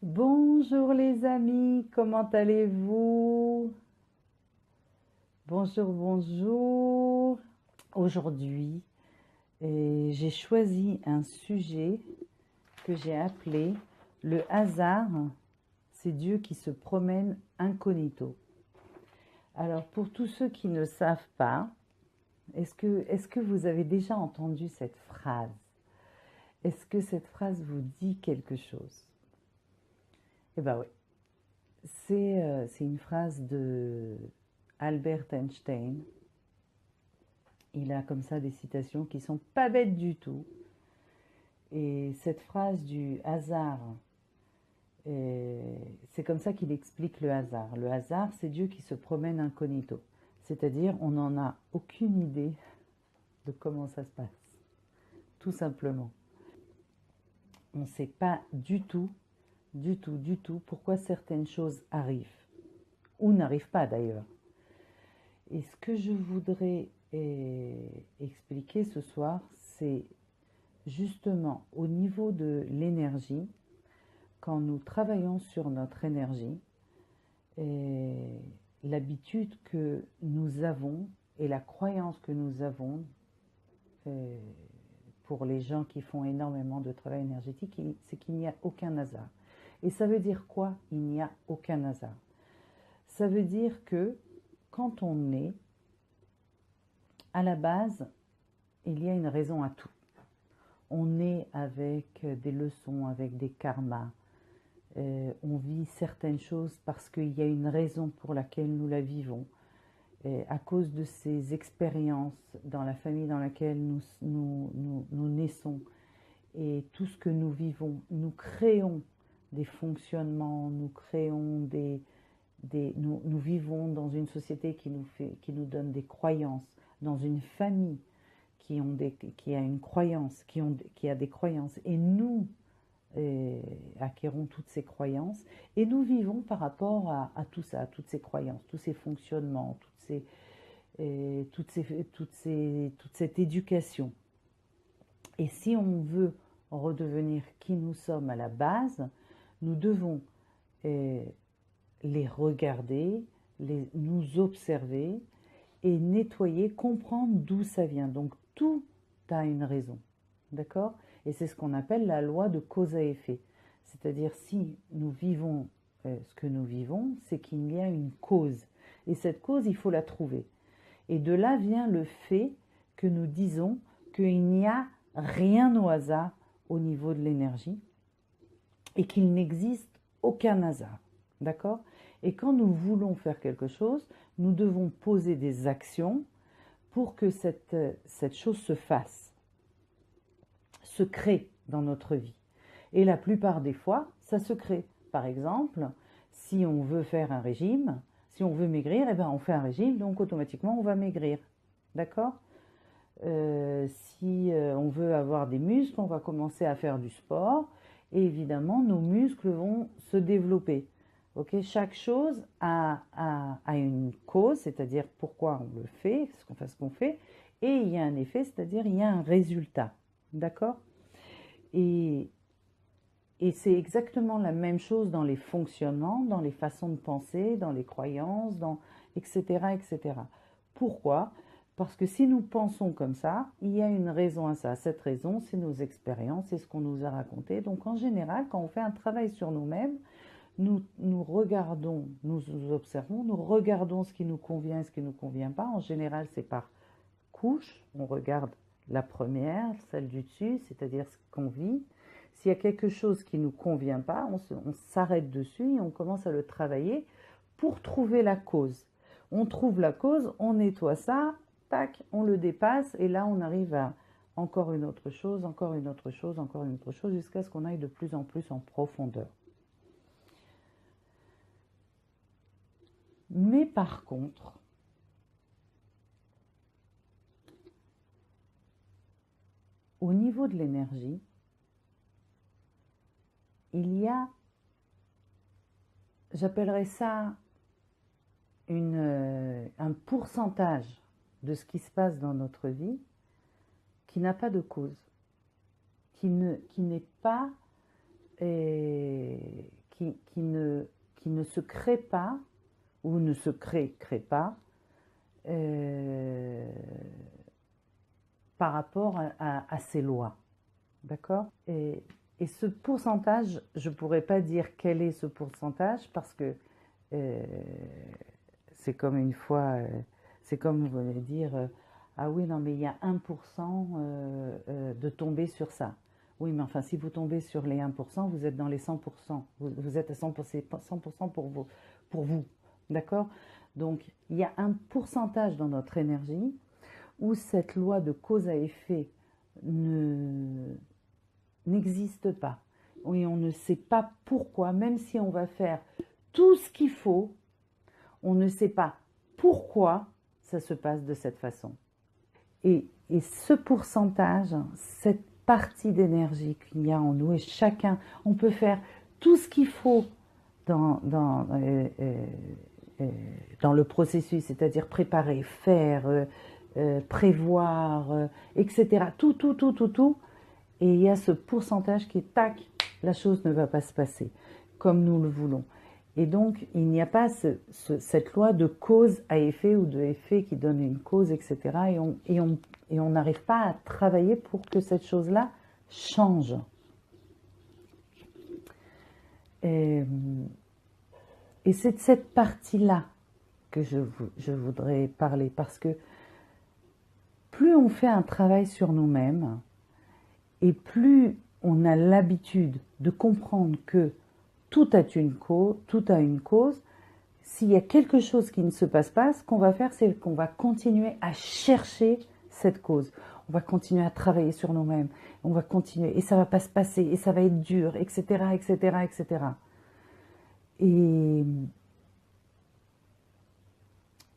Bonjour les amis, comment allez-vous? Bonjour, bonjour. Aujourd'hui, j'ai choisi un sujet que j'ai appelé le hasard, c'est Dieu qui se promène incognito. Alors pour tous ceux qui ne savent pas, est-ce que vous avez déjà entendu cette phrase? Est-ce que cette phrase vous dit quelque chose? Eh bien oui, c'est une phrase de Albert Einstein. Il a comme ça des citations qui sont pas bêtes du tout. Et cette phrase du hasard, c'est comme ça qu'il explique le hasard. Le hasard, c'est Dieu qui se promène incognito. C'est-à-dire, on n'en a aucune idée de comment ça se passe. Tout simplement. On ne sait pas du tout pourquoi certaines choses arrivent. Ou n'arrivent pas d'ailleurs. Et ce que je voudrais expliquer ce soir, c'est justement au niveau de l'énergie, quand nous travaillons sur notre énergie, l'habitude que nous avons et la croyance que nous avons, euh, pour les gens qui font énormément de travail énergétique, c'est qu'il n'y a aucun hasard. Et ça veut dire quoi? Il n'y a aucun hasard. Ça veut dire que quand on est, à la base, il y a une raison à tout. On est avec des leçons, avec des karmas. On vit certaines choses parce qu'il y a une raison pour laquelle nous la vivons. À cause de ces expériences dans la famille dans laquelle nous naissons et tout ce que nous vivons, nous créons des fonctionnements, nous vivons dans une société qui nous donne des croyances, dans une famille qui a une croyance, qui a des croyances. Et nous acquérons toutes ces croyances et nous vivons par rapport à tout ça, à toutes ces croyances, tous ces fonctionnements, toute cette éducation. Et si on veut redevenir qui nous sommes à la base, nous devons les regarder, nous observer et nettoyer, comprendre d'où ça vient. Donc tout a une raison, d'accord? Et c'est ce qu'on appelle la loi de cause à effet. C'est-à-dire si nous vivons ce que nous vivons, c'est qu'il y a une cause. Et cette cause, il faut la trouver. Et de là vient le fait que nous disons qu'il n'y a rien au hasard au niveau de l'énergie et qu'il n'existe aucun hasard. D'accord? Et quand nous voulons faire quelque chose, nous devons poser des actions pour que cette chose se fasse, se crée dans notre vie. Et la plupart des fois, ça se crée. Par exemple, si on veut faire un régime, si on veut maigrir, eh ben on fait un régime, donc automatiquement on va maigrir. D'accord? Si on veut avoir des muscles, on va commencer à faire du sport et évidemment nos muscles vont se développer. Okay, chaque chose a une cause, c'est-à-dire pourquoi on le fait, ce qu'on fait, et il y a un effet, c'est-à-dire il y a un résultat. D'accord? Et, et c'est exactement la même chose dans les fonctionnements, dans les façons de penser, dans les croyances, etc., etc. Pourquoi? Parce que si nous pensons comme ça, il y a une raison à ça. Cette raison, c'est nos expériences, c'est ce qu'on nous a raconté. Donc en général, quand on fait un travail sur nous-mêmes, nous regardons, nous observons, nous regardons ce qui nous convient et ce qui ne nous convient pas. En général, c'est par couche. On regarde la première, celle du dessus, c'est-à-dire ce qu'on vit. S'il y a quelque chose qui ne nous convient pas, on s'arrête dessus et on commence à le travailler pour trouver la cause. On trouve la cause, on nettoie ça, tac, on le dépasse et là on arrive à encore une autre chose, encore une autre chose, encore une autre chose, jusqu'à ce qu'on aille de plus en plus en profondeur. Mais par contre, au niveau de l'énergie, il y a, j'appellerais ça un pourcentage de ce qui se passe dans notre vie qui n'a pas de cause, qui n'est pas, qui qui ne se crée pas, ou ne se crée pas, par rapport à ces lois. D'accord? Et ce pourcentage, je ne pourrais pas dire quel est ce pourcentage, parce que c'est comme une fois, c'est comme vous allez dire, ah oui, non, mais il y a 1% de tomber sur ça. Oui, mais enfin, si vous tombez sur les 1%, vous êtes dans les 100%. Vous êtes à 100% pour vous. D'accord? Donc, il y a un pourcentage dans notre énergie où cette loi de cause à effet n'existe pas. Et on ne sait pas pourquoi, même si on va faire tout ce qu'il faut, on ne sait pas pourquoi ça se passe de cette façon. Et ce pourcentage, cette partie d'énergie qu'il y a en nous, et chacun, on peut faire tout ce qu'il faut dans le processus, c'est-à-dire préparer, faire, prévoir, etc. Tout. Et il y a ce pourcentage qui, tac, la chose ne va pas se passer comme nous le voulons. Et donc, il n'y a pas cette loi de cause à effet ou de effet qui donne une cause, etc. Et on n'arrive pas à travailler pour que cette chose-là change. Et c'est de cette partie-là que je voudrais parler, parce que plus on fait un travail sur nous-mêmes, et plus on a l'habitude de comprendre que tout a une cause, s'il y a quelque chose qui ne se passe pas, ce qu'on va faire, c'est qu'on va continuer à chercher cette cause. On va continuer à travailler sur nous-mêmes, on va continuer, et ça ne va pas se passer, et ça va être dur, etc., etc., etc. Et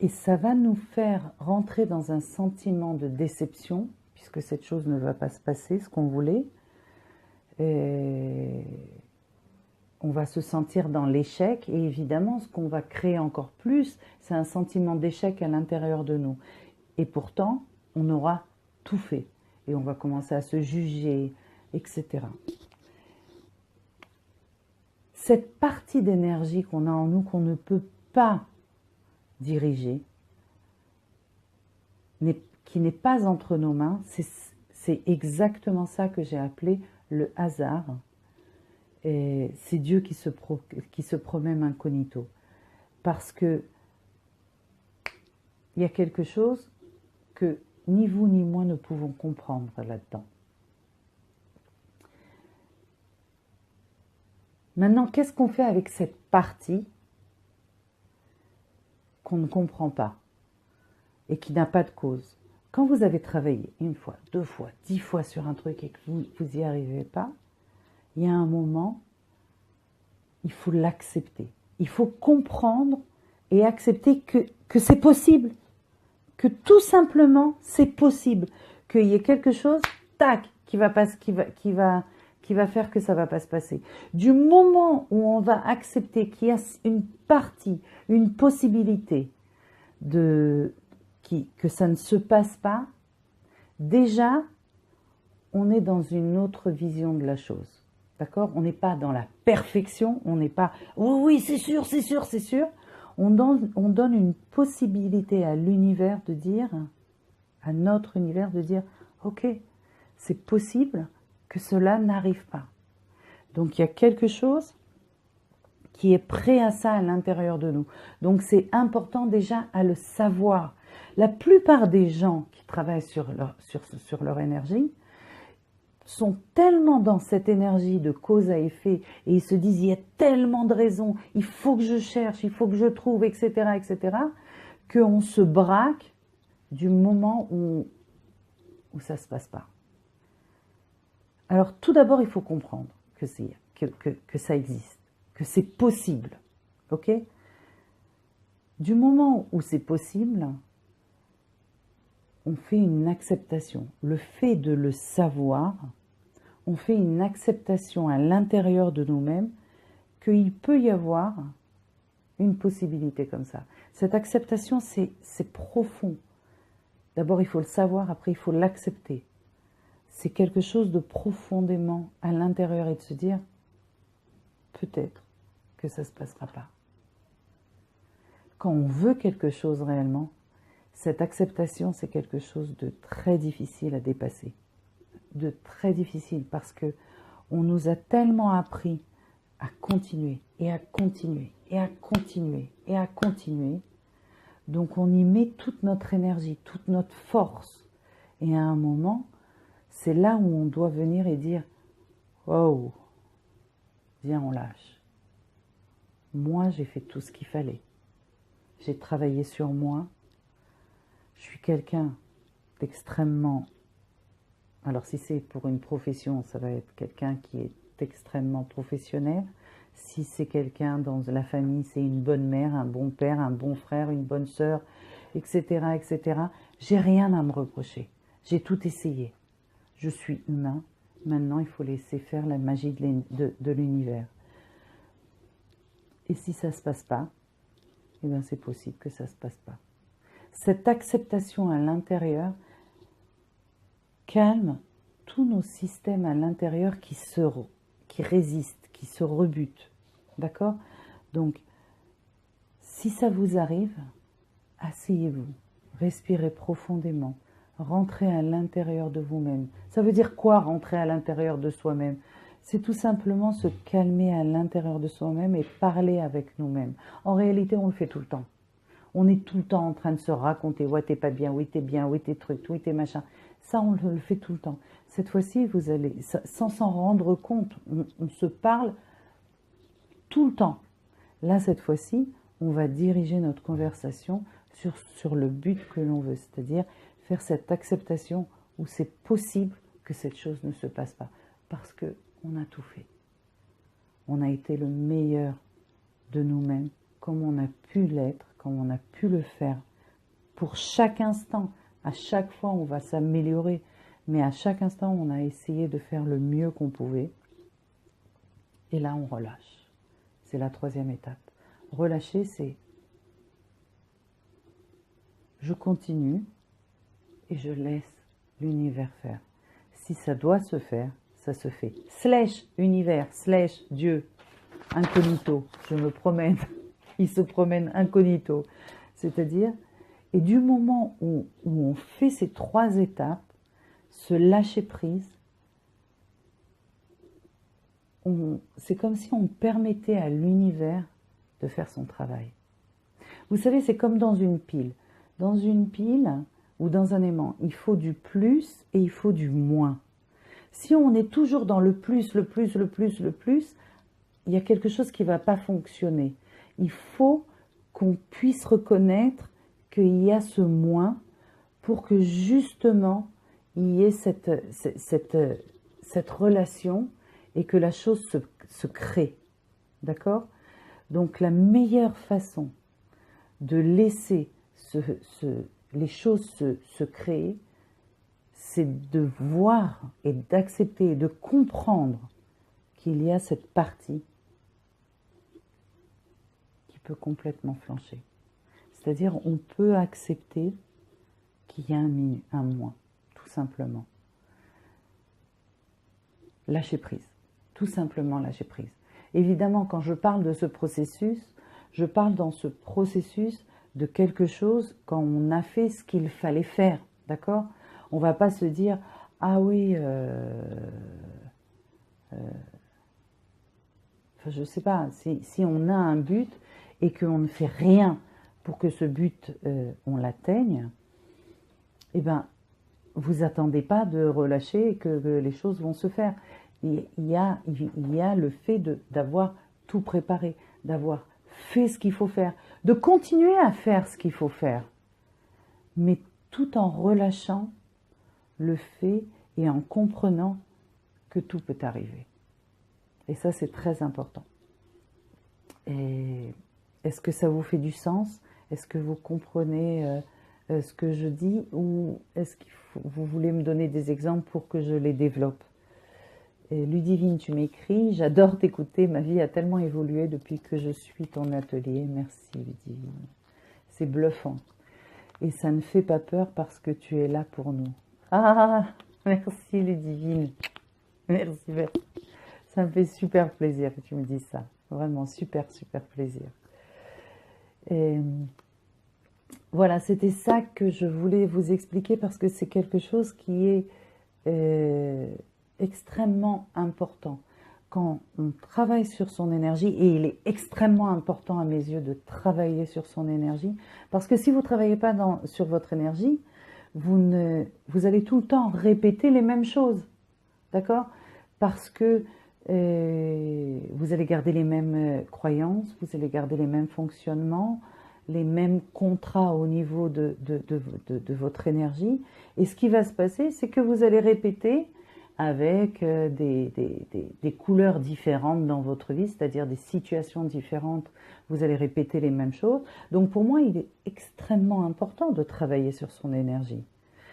ça va nous faire rentrer dans un sentiment de déception, puisque cette chose ne va pas se passer, ce qu'on voulait. Et on va se sentir dans l'échec, et évidemment, ce qu'on va créer encore plus, c'est un sentiment d'échec à l'intérieur de nous. Et pourtant, on aura tout fait, et on va commencer à se juger, etc. Cette partie d'énergie qu'on a en nous, qu'on ne peut pas diriger, qui n'est pas entre nos mains, c'est exactement ça que j'ai appelé le hasard. Et c'est Dieu qui se promène incognito. Parce que il y a quelque chose que ni vous ni moi ne pouvons comprendre là-dedans. Maintenant, qu'est-ce qu'on fait avec cette partie qu'on ne comprend pas et qui n'a pas de cause? Quand vous avez travaillé une fois, 2 fois, 10 fois sur un truc et que vous n'y arrivez pas, il y a un moment, il faut l'accepter. Il faut comprendre et accepter que c'est possible. Que tout simplement, c'est possible. Qu'il y ait quelque chose, tac, qui va faire que ça ne va pas se passer. Du moment où on va accepter qu'il y a une partie, une possibilité que ça ne se passe pas, déjà, on est dans une autre vision de la chose. D'accord? On n'est pas dans la perfection, on n'est pas « oui, c'est sûr, c'est sûr, c'est sûr ». On donne une possibilité à l'univers de dire, à notre univers de dire « ok, c'est possible que cela n'arrive pas ». Donc il y a quelque chose qui est prêt à ça à l'intérieur de nous. Donc c'est important déjà à le savoir. La plupart des gens qui travaillent sur leur énergie sont tellement dans cette énergie de cause à effet, et ils se disent il y a tellement de raisons, il faut que je cherche, il faut que je trouve, etc., qu'on se braque du moment où ça ne se passe pas. Alors tout d'abord, il faut comprendre que ça existe, que c'est possible. Ok? Du moment où c'est possible, on fait une acceptation. Le fait de le savoir, on fait une acceptation à l'intérieur de nous-mêmes qu'il peut y avoir une possibilité comme ça. Cette acceptation, c'est profond. D'abord, il faut le savoir, après, il faut l'accepter. C'est quelque chose de profondément à l'intérieur, et de se dire, peut-être que ça ne se passera pas. Quand on veut quelque chose réellement, cette acceptation, c'est quelque chose de très difficile à dépasser. De très difficile parce que on nous a tellement appris à continuer et à continuer et à continuer et à continuer. Donc on y met toute notre énergie, toute notre force. Et à un moment, c'est là où on doit venir et dire « Oh, viens, on lâche. Moi, j'ai fait tout ce qu'il fallait. J'ai travaillé sur moi. Je suis quelqu'un d'extrêmement... » Alors si c'est pour une profession, ça va être quelqu'un qui est extrêmement professionnel. Si c'est quelqu'un dans la famille, c'est une bonne mère, un bon père, un bon frère, une bonne sœur, etc., etc. J'ai rien à me reprocher. J'ai tout essayé. Je suis humain. Maintenant, il faut laisser faire la magie de l'univers. Et si ça ne se passe pas, eh bien c'est possible que ça ne se passe pas. Cette acceptation à l'intérieur calme tous nos systèmes à l'intérieur qui résistent, qui se rebutent. D'accord? Donc, si ça vous arrive, asseyez-vous, respirez profondément, rentrez à l'intérieur de vous-même. Ça veut dire quoi, rentrer à l'intérieur de soi-même? C'est tout simplement se calmer à l'intérieur de soi-même et parler avec nous-mêmes. En réalité, on le fait tout le temps. On est tout le temps en train de se raconter « ouais, t'es pas bien, oui, t'es bien, oui, t'es truc, oui, t'es machin ». Ça, on le fait tout le temps. Cette fois-ci, vous allez, sans s'en rendre compte, on se parle tout le temps. Là, cette fois-ci, on va diriger notre conversation sur le but que l'on veut, c'est-à-dire faire cette acceptation où c'est possible que cette chose ne se passe pas, parce qu'on a tout fait. On a été le meilleur de nous-mêmes, comme on a pu l'être, comme on a pu le faire. Pour chaque instant, à chaque fois, on va s'améliorer, mais à chaque instant, on a essayé de faire le mieux qu'on pouvait. Et là, on relâche. C'est la troisième étape. Relâcher, c'est je continue et je laisse l'univers faire. Si ça doit se faire, ça se fait. Slash univers, slash Dieu, incognito, je me promène, il se promène incognito. C'est-à-dire, et du moment où on fait ces trois étapes, se lâcher prise, c'est comme si on permettait à l'univers de faire son travail. Vous savez, c'est comme dans une pile. Dans une pile ou dans un aimant, il faut du plus et il faut du moins. Si on est toujours dans le plus, le plus, le plus, le plus, il y a quelque chose qui ne va pas fonctionner. Il faut qu'on puisse reconnaître qu'il y a ce moins pour que justement il y ait cette relation et que la chose se crée. D'accord? Donc la meilleure façon de laisser les choses se créer, c'est de voir et d'accepter et de comprendre qu'il y a cette partie qui peut complètement flancher. C'est-à-dire on peut accepter qu'il y a un moins, tout simplement. Lâcher prise, tout simplement lâcher prise. Évidemment, quand je parle de ce processus, je parle dans ce processus de quelque chose quand on a fait ce qu'il fallait faire, d'accord? On ne va pas se dire « Ah oui, enfin, je ne sais pas, si on a un but et qu'on ne fait rien pour que ce but, on l'atteigne, eh bien, vous attendez pas de relâcher et que les choses vont se faire. Il y a le fait d'avoir tout préparé, d'avoir fait ce qu'il faut faire, de continuer à faire ce qu'il faut faire, mais tout en relâchant le fait et en comprenant que tout peut arriver. Et ça, c'est très important. Et est-ce que ça vous fait du sens? Est-ce que vous comprenez ce que je dis, ou est-ce que vous voulez me donner des exemples pour que je les développe? Et Ludivine, tu m'écris, j'adore t'écouter, ma vie a tellement évolué depuis que je suis ton atelier. Merci Ludivine. C'est bluffant. Et ça ne fait pas peur parce que tu es là pour nous. Ah, merci Ludivine. Merci. Ça me fait super plaisir que tu me dises ça. Vraiment, super, super plaisir. Et voilà, c'était ça que je voulais vous expliquer parce que c'est quelque chose qui est euh, extrêmement important. Quand on travaille sur son énergie, et il est extrêmement important à mes yeux de travailler sur son énergie, parce que si vous ne travaillez pas sur votre énergie, vous allez tout le temps répéter les mêmes choses, d'accord? Parce que vous allez garder les mêmes croyances, vous allez garder les mêmes fonctionnements, les mêmes contrats au niveau de votre énergie. Et ce qui va se passer, c'est que vous allez répéter avec des couleurs différentes dans votre vie, c'est-à-dire des situations différentes, vous allez répéter les mêmes choses. Donc pour moi, il est extrêmement important de travailler sur son énergie.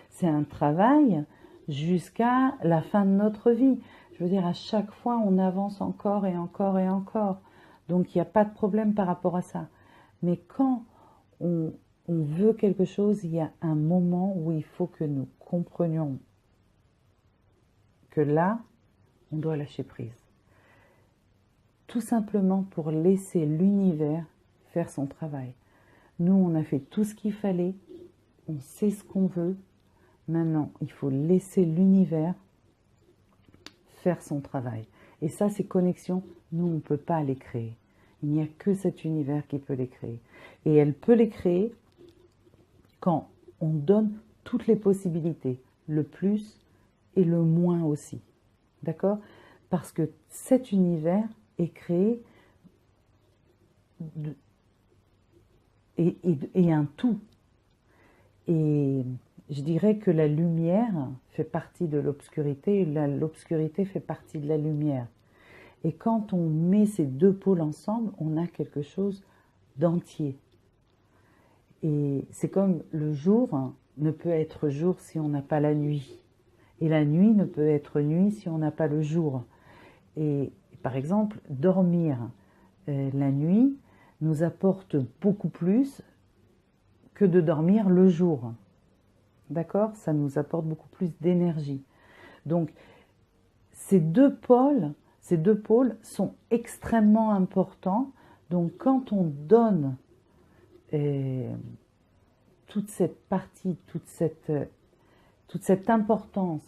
C'est un travail jusqu'à la fin de notre vie. Je veux dire, à chaque fois, on avance encore et encore et encore. Donc il n'y a pas de problème par rapport à ça. Mais quand on veut quelque chose, il y a un moment où il faut que nous comprenions que là, on doit lâcher prise. Tout simplement pour laisser l'univers faire son travail. Nous, on a fait tout ce qu'il fallait, on sait ce qu'on veut. Maintenant, il faut laisser l'univers faire son travail. Et ça, ces connexions, nous, on ne peut pas les créer. Il n'y a que cet univers qui peut les créer. Et elle peut les créer quand on donne toutes les possibilités, le plus et le moins aussi. D'accord? Parce que cet univers est créé et un tout. Et je dirais que la lumière fait partie de l'obscurité et l'obscurité fait partie de la lumière. Et quand on met ces deux pôles ensemble, on a quelque chose d'entier. Et c'est comme le jour ne peut être jour si on n'a pas la nuit. Et la nuit ne peut être nuit si on n'a pas le jour. Et par exemple, dormir la nuit nous apporte beaucoup plus que de dormir le jour. D'accord? Ça nous apporte beaucoup plus d'énergie. Donc, ces deux pôles sont extrêmement importants. Donc, quand on donne toute cette partie, toute cette importance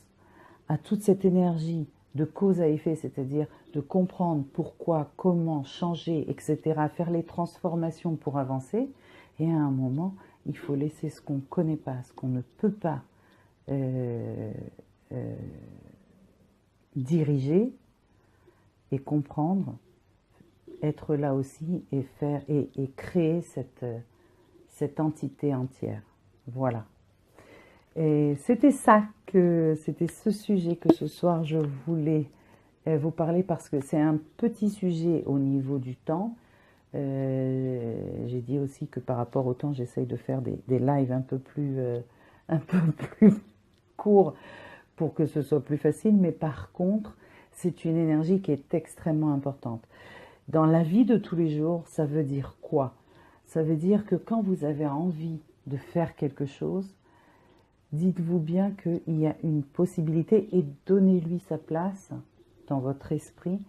à toute cette énergie de cause à effet, c'est-à-dire de comprendre pourquoi, comment changer, etc., faire les transformations pour avancer, et à un moment, il faut laisser ce qu'on ne connaît pas, ce qu'on ne peut pas diriger et comprendre, être là aussi et faire et créer cette entité entière. Voilà. Et c'était ce sujet que ce soir je voulais vous parler parce que c'est un petit sujet au niveau du temps. J'ai dit aussi que par rapport au temps, j'essaye de faire des lives un peu plus courts pour que ce soit plus facile. Mais par contre, c'est une énergie qui est extrêmement importante. Dans la vie de tous les jours, ça veut dire quoi? Ça veut dire que quand vous avez envie de faire quelque chose, dites-vous bien qu'il y a une possibilité et donnez-lui sa place dans votre esprit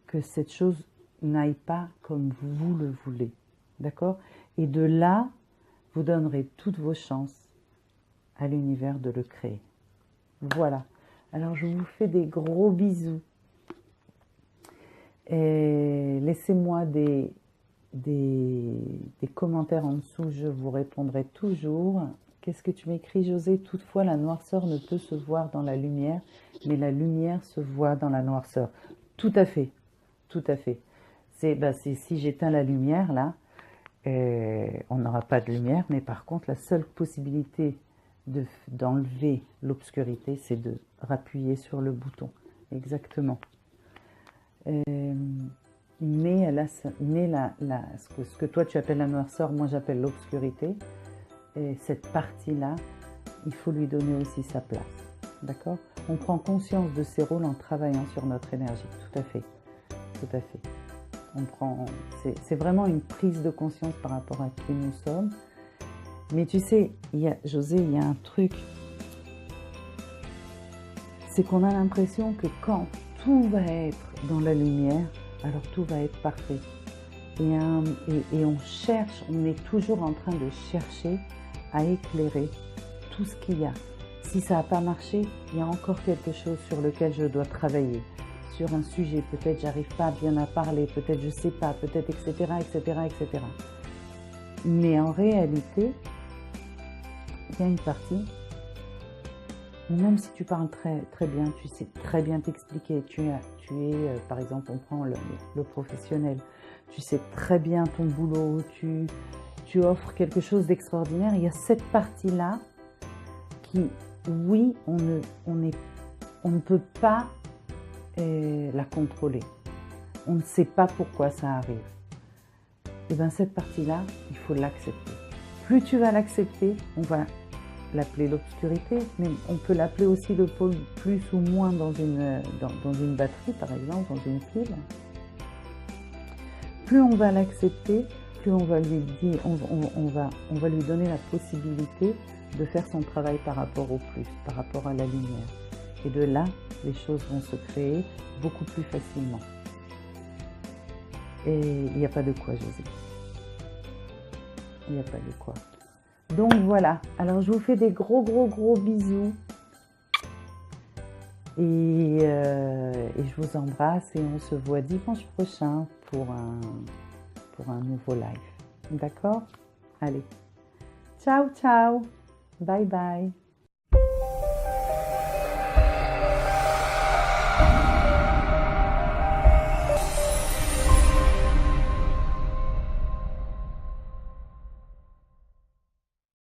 que cette chose n'aille pas comme vous le voulez. D'accord? Et de là, vous donnerez toutes vos chances à l'univers de le créer. Voilà. Alors, je vous fais des gros bisous. Et laissez-moi des commentaires en dessous, je vous répondrai toujours. Qu'est-ce que tu m'écris, José? Toutefois, la noirceur ne peut se voir dans la lumière, mais la lumière se voit dans la noirceur. Tout à fait, tout à fait. C'est si j'éteins la lumière, là, on n'aura pas de lumière, mais par contre, la seule possibilité d'enlever l'obscurité, c'est de rappuyer sur le bouton. Exactement. Mais ce que toi tu appelles la noirceur, moi j'appelle l'obscurité. Et cette partie-là, il faut lui donner aussi sa place. D'accord? On prend conscience de ses rôles en travaillant sur notre énergie. Tout à fait. Tout à fait. C'est vraiment une prise de conscience par rapport à qui nous sommes. Mais tu sais, José, il y a un truc. C'est qu'on a l'impression que quand tout va être dans la lumière, alors tout va être parfait. Et on cherche, on est toujours en train de chercher à éclairer tout ce qu'il y a. Si ça n'a pas marché, il y a encore quelque chose sur lequel je dois travailler. Sur un sujet, peut-être j'arrive pas bien à parler, peut-être je sais pas, peut-être etc., etc., etc. Mais en réalité, il y a une partie où même si tu parles très bien, tu sais très bien t'expliquer, par exemple, on prend le professionnel, tu sais très bien ton boulot, tu offres quelque chose d'extraordinaire, il y a cette partie-là qui, oui, on ne peut pas la contrôler. On ne sait pas pourquoi ça arrive. Et bien cette partie-là, il faut l'accepter. Plus tu vas l'accepter, on va l'appeler l'obscurité, mais on peut l'appeler aussi le pôle plus ou moins dans une batterie, par exemple, dans une pile. Plus on va l'accepter, plus on va lui dire, on va lui donner la possibilité de faire son travail par rapport au plus, par rapport à la lumière. Et de là, les choses vont se créer beaucoup plus facilement. Et il n'y a pas de quoi, José. Il n'y a pas de quoi. Donc voilà, alors je vous fais des gros bisous. Et je vous embrasse et on se voit dimanche prochain pour un nouveau live. D'accord? Allez. Ciao, ciao. Bye bye.